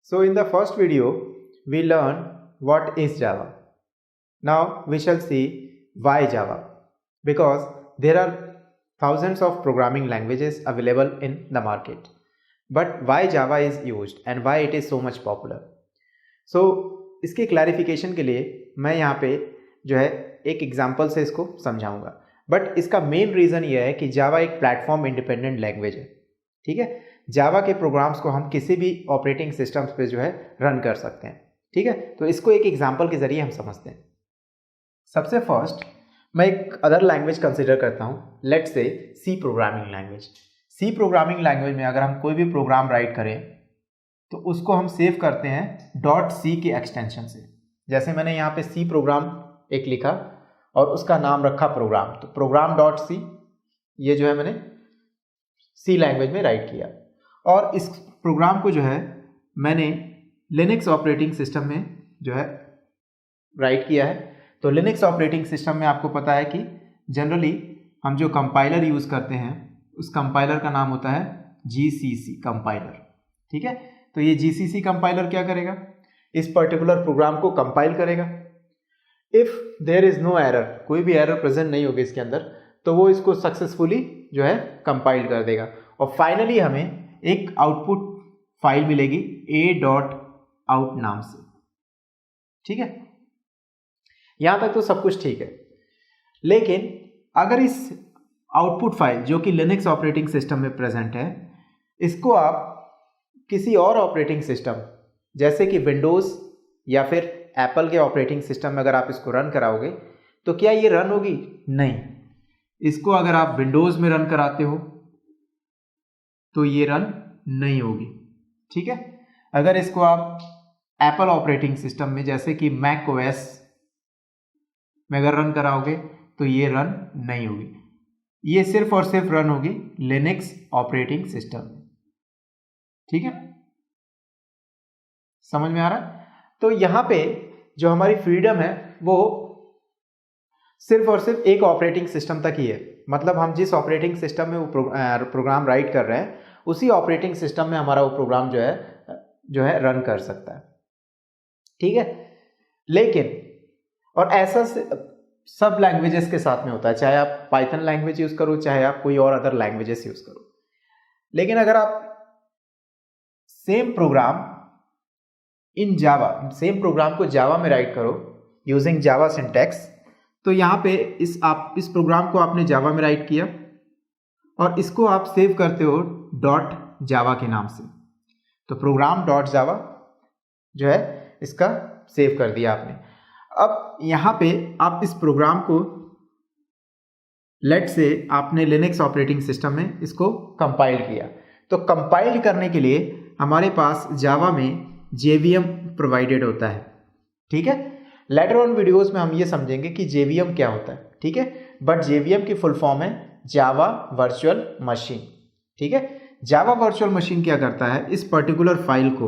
So in the first video, we learned what is Java. Now we shall see why Java, because there are thousands of programming languages available in the market. But why Java is used and why it is so much popular? So इसके clarification के लिए मैं यहाँ पे जो है एक example से इसको समझाऊंगा. बट इसका मेन रीज़न ये है कि जावा एक प्लेटफॉर्म इंडिपेंडेंट लैंग्वेज है. ठीक है, जावा के प्रोग्राम्स को हम किसी भी ऑपरेटिंग सिस्टम्स पे जो है रन कर सकते हैं. ठीक है, तो इसको एक एग्जांपल के ज़रिए हम समझते हैं. सबसे फर्स्ट मैं एक अदर लैंग्वेज कंसिडर करता हूँ, let's say C programming language. C programming language में अगर हम कोई भी प्रोग्राम राइट करें तो उसको हम सेव करते हैं .c के एक्सटेंशन से. जैसे मैंने यहाँ पे सी प्रोग्राम एक लिखा और उसका नाम रखा प्रोग्राम, तो प्रोग्राम .c ये जो है मैंने सी लैंग्वेज में राइट किया. और इस प्रोग्राम को जो है मैंने लिनक्स ऑपरेटिंग सिस्टम में जो है राइट किया है. तो लिनक्स ऑपरेटिंग सिस्टम में आपको पता है कि जनरली हम जो कंपाइलर यूज़ करते हैं उस कंपाइलर का नाम होता है GCC कंपाइलर. ठीक है, तो ये GCC कंपाइलर क्या करेगा, इस पर्टिकुलर प्रोग्राम को कंपाइल करेगा. If there is no error, कोई भी एरर प्रेजेंट नहीं होगी इसके अंदर, तो वो इसको सक्सेसफुली जो है कंपाइल कर देगा. और फाइनली हमें एक आउटपुट फाइल मिलेगी a.out नाम से. ठीक है, यहाँ तक तो सब कुछ ठीक है. लेकिन अगर इस आउटपुट फाइल जो कि लिनक्स ऑपरेटिंग सिस्टम में प्रेजेंट है, इसको आप किसी और ऑपरेटिंग सिस्टम जैसे कि विंडोज़ या फिर एप्पल के ऑपरेटिंग सिस्टम में अगर आप इसको रन कराओगे तो क्या ये रन होगी? नहीं. इसको अगर आप विंडोज़ में रन कराते हो तो ये रन नहीं होगी. ठीक है, अगर इसको आप एप्पल ऑपरेटिंग सिस्टम में जैसे कि मैक ओएस में अगर रन कराओगे तो ये रन नहीं होगी. ये सिर्फ और सिर्फ रन होगी लिनक्स ऑपरेटिंग सिस्टम में. ठीक है, समझ में आ रहा है? तो यहां पे जो हमारी फ्रीडम है वो सिर्फ और सिर्फ एक ऑपरेटिंग सिस्टम तक ही है. मतलब हम जिस ऑपरेटिंग सिस्टम में वो प्रोग्राम राइट कर रहे हैं उसी ऑपरेटिंग सिस्टम में हमारा वो प्रोग्राम जो है रन कर सकता है. ठीक है, लेकिन और ऐसा सब लैंग्वेजेस के साथ में होता है, चाहे आप पाइथन लैंग्वेज यूज़ करो चाहे आप कोई और अदर लैंग्वेजेस यूज़ करो. लेकिन अगर आप सेम प्रोग्राम इन जावा, सेम प्रोग्राम को जावा में राइट करो यूजिंग जावा सिंटैक्स, तो यहाँ पे इस प्रोग्राम को आपने जावा में राइट किया और इसको आप सेव करते हो .java के नाम से. तो प्रोग्राम .java जो है इसका सेव कर दिया आपने. अब यहाँ पे आप इस प्रोग्राम को लेट से आपने लिनक्स ऑपरेटिंग सिस्टम में इसको कंपाइल किया. तो कंपाइल करने के लिए हमारे पास जावा में JVM प्रोवाइडेड होता है. ठीक है, लेटर ऑन वीडियोस में हम ये समझेंगे कि JVM क्या होता है. ठीक है, बट JVM की फुल फॉर्म है जावा वर्चुअल मशीन. ठीक है, जावा वर्चुअल मशीन क्या करता है, इस पर्टिकुलर फाइल को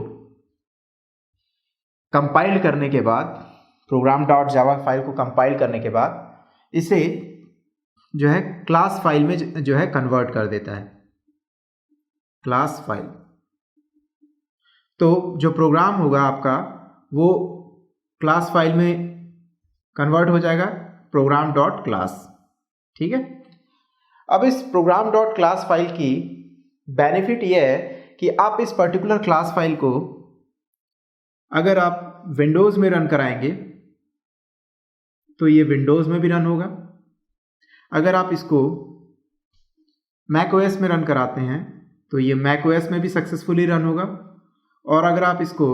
कंपाइल करने के बाद, प्रोग्राम .java फाइल को कंपाइल करने के बाद इसे जो है क्लास फाइल में जो है कन्वर्ट कर देता है. क्लास फाइल, तो जो प्रोग्राम होगा आपका वो क्लास फाइल में कन्वर्ट हो जाएगा प्रोग्राम .class. ठीक है, अब इस प्रोग्राम .class फाइल की बेनिफिट ये है कि आप इस पर्टिकुलर क्लास फाइल को अगर आप विंडोज़ में रन कराएंगे तो ये विंडोज़ में भी रन होगा. अगर आप इसको मैक ओएस में रन कराते हैं तो ये मैक ओएस में भी सक्सेसफुली रन होगा. और अगर आप इसको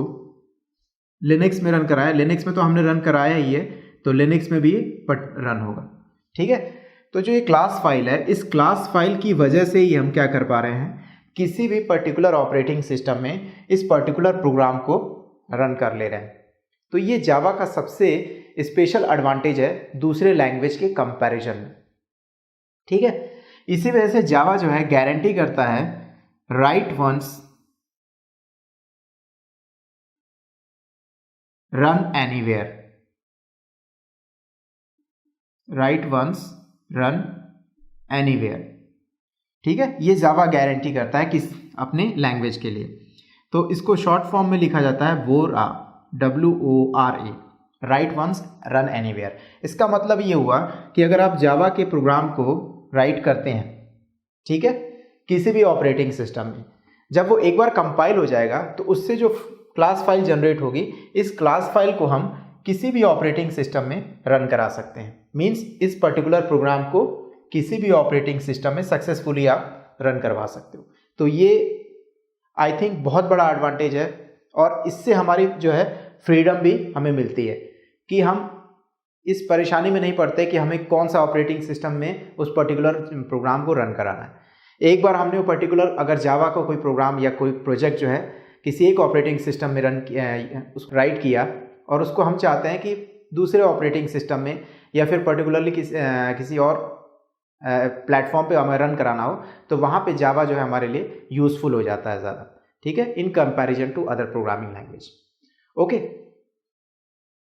लिनक्स में रन कराएं, लिनक्स में तो हमने रन कराया ही है, तो लिनक्स में भी रन होगा. ठीक है, तो जो ये क्लास फाइल है, इस क्लास फाइल की वजह से ही हम क्या कर पा रहे हैं, किसी भी पर्टिकुलर ऑपरेटिंग सिस्टम में इस पर्टिकुलर प्रोग्राम को रन कर ले रहे हैं. तो ये जावा का सबसे स्पेशल एडवांटेज है दूसरे लैंग्वेज के कंपैरिजन में. ठीक है, इसी वजह से जावा जो है गारंटी करता है write once run anywhere, write once run anywhere. ठीक है, ये जावा गारंटी करता है किस अपने लैंग्वेज के लिए. तो इसको शॉर्ट फॉर्म में लिखा जाता है WORA, WORA, write once run anywhere. इसका मतलब ये हुआ कि अगर आप जावा के प्रोग्राम को राइट करते हैं, ठीक है, किसी भी ऑपरेटिंग सिस्टम में, जब वो एक बार कंपाइल हो जाएगा तो उससे जो क्लास फाइल जनरेट होगी, इस क्लास फाइल को हम किसी भी ऑपरेटिंग सिस्टम में रन करा सकते हैं। मीन्स इस पर्टिकुलर प्रोग्राम को किसी भी ऑपरेटिंग सिस्टम में सक्सेसफुली आप रन करवा सकते हो। तो ये आई थिंक बहुत बड़ा एडवांटेज है, और इससे हमारी जो है फ्रीडम भी हमें मिलती है कि हम इस परेशानी में नहीं पड़ते कि हमें कौन सा ऑपरेटिंग सिस्टम में उस पर्टिकुलर प्रोग्राम को रन कराना है। एक बार हमने वो पर्टिकुलर अगर जावा का कोई प्रोग्राम या कोई प्रोजेक्ट जो है किसी एक ऑपरेटिंग सिस्टम में रन उसको राइट किया, और उसको हम चाहते हैं कि दूसरे ऑपरेटिंग सिस्टम में या फिर पर्टिकुलरली किसी और प्लेटफॉर्म पे हमें रन कराना हो, तो वहाँ पे जावा जो है हमारे लिए यूज़फुल हो जाता है ज़्यादा, ठीक है, in comparison to other programming language. Okay,